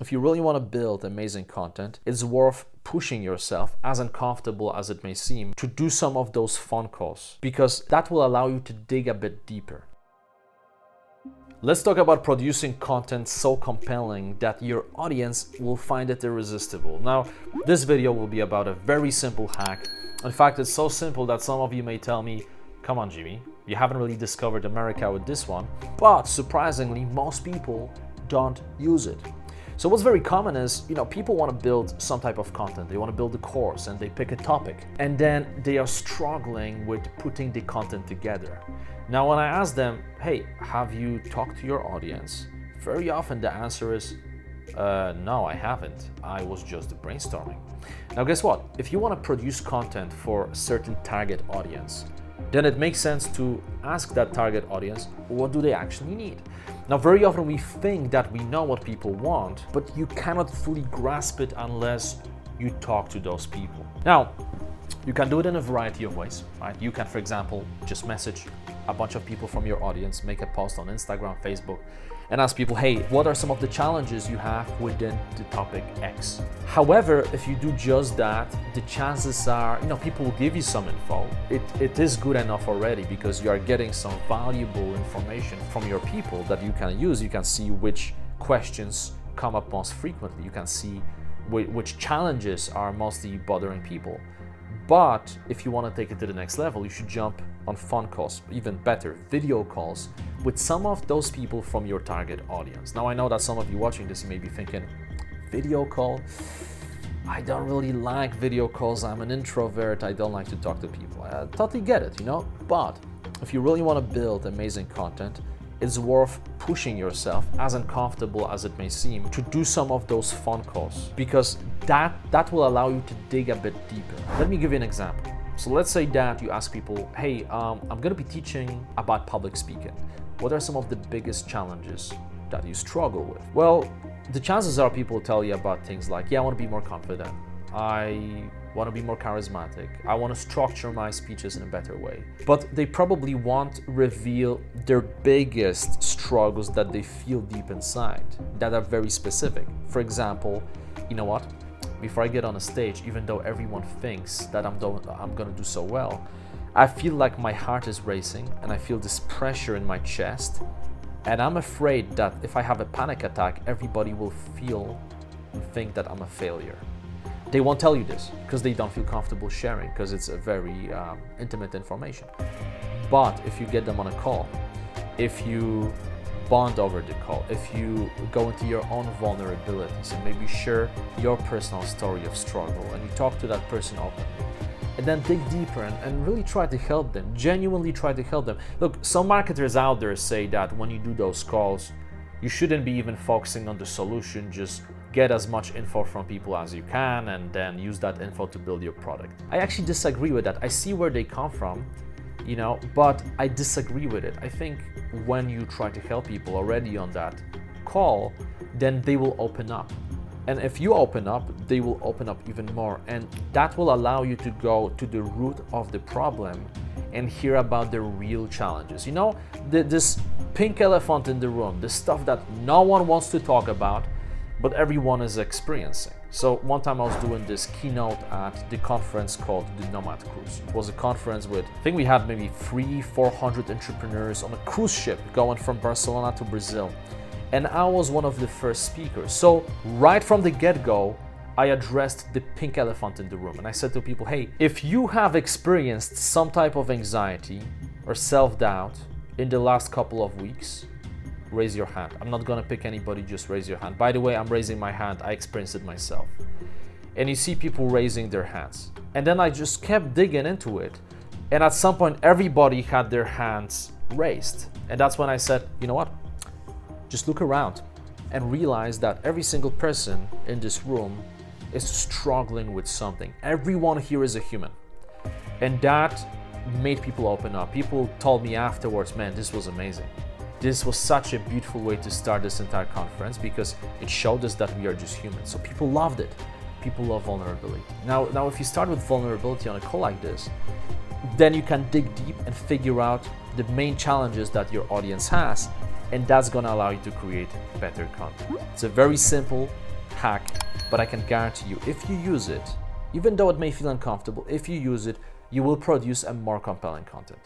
If you really want to build amazing content, it's worth pushing yourself, as uncomfortable as it may seem, to do some of those phone calls, because that will allow you to dig a bit deeper. Let's talk about producing content so compelling that your audience will find it irresistible. Now, this video will be about a very simple hack. In fact, it's so simple that some of you may tell me, come on, Jimmy, you haven't really discovered America with this one. But surprisingly, most people don't use it. So what's very common is, people want to build some type of content. They want to build a course and they pick a topic. And then they are struggling with putting the content together. Now, when I ask them, hey, have you talked to your audience? Very often the answer is, no, I haven't. I was just brainstorming. Now, guess what? If you want to produce content for a certain target audience, then it makes sense to ask that target audience, what do they actually need? Now, very often we think that we know what people want, but you cannot fully grasp it unless you talk to those people. Now, you can do it in a variety of ways, right? You can, for example, just message a bunch of people from your audience, make a post on Instagram, Facebook, and ask people, hey, what are some of the challenges you have within the topic X? However, if you do just that, the chances are, people will give you some info. It is good enough already because you are getting some valuable information from your people that you can use. You can see which questions come up most frequently. You can see which challenges are mostly bothering people. But if you want to take it to the next level, you should jump on phone calls, even better, video calls with some of those people from your target audience. Now, I know that some of you watching this, you may be thinking, video call? I don't really like video calls. I'm an introvert. I don't like to talk to people. I totally get it, But if you really want to build amazing content, it's worth pushing yourself, as uncomfortable as it may seem, to do some of those phone calls, because that will allow you to dig a bit deeper. Let me give you an example. So let's say that you ask people, hey, I'm going to be teaching about public speaking. What are some of the biggest challenges that you struggle with? Well, the chances are people will tell you about things like, I want to be more confident. I want to be more charismatic. I want to structure my speeches in a better way. But they probably won't reveal their biggest struggles that they feel deep inside, that are very specific. For example, before I get on a stage, even though everyone thinks that I'm going to do so well, I feel like my heart is racing and I feel this pressure in my chest. And I'm afraid that if I have a panic attack, everybody will feel and think that I'm a failure. They won't tell you this because they don't feel comfortable sharing, because it's a very intimate information. But if you get them on a call, if you bond over the call, if you go into your own vulnerabilities and maybe share your personal story of struggle and you talk to that person openly, and then dig deeper and really try to help them, genuinely try to help them. Look, some marketers out there say that when you do those calls, you shouldn't be even focusing on the solution, just get as much info from people as you can and then use that info to build your product. I actually disagree with that. I see where they come from, but I disagree with it. I think when you try to help people already on that call, then they will open up. And if you open up, they will open up even more. And that will allow you to go to the root of the problem and hear about the real challenges. This pink elephant in the room, the stuff that no one wants to talk about, but everyone is experiencing. So one time I was doing this keynote at the conference called the Nomad Cruise. It was a conference with, I think we had maybe 300-400 entrepreneurs on a cruise ship going from Barcelona to Brazil. And I was one of the first speakers. So right from the get-go, I addressed the pink elephant in the room. And I said to people, hey, if you have experienced some type of anxiety or self-doubt in the last couple of weeks, raise your hand. I'm not gonna pick anybody, just raise your hand. By the way, I'm raising my hand, I experienced it myself. And you see people raising their hands. And then I just kept digging into it. And at some point, everybody had their hands raised. And that's when I said, you know what? Just look around and realize that every single person in this room is struggling with something. Everyone here is a human. And that made people open up. People told me afterwards, man, this was amazing. This was such a beautiful way to start this entire conference because it showed us that we are just humans. So people loved it. People love vulnerability. Now if you start with vulnerability on a call like this, then you can dig deep and figure out the main challenges that your audience has, and that's gonna allow you to create better content. It's a very simple hack, but I can guarantee you, if you use it, even though it may feel uncomfortable, if you use it, you will produce a more compelling content.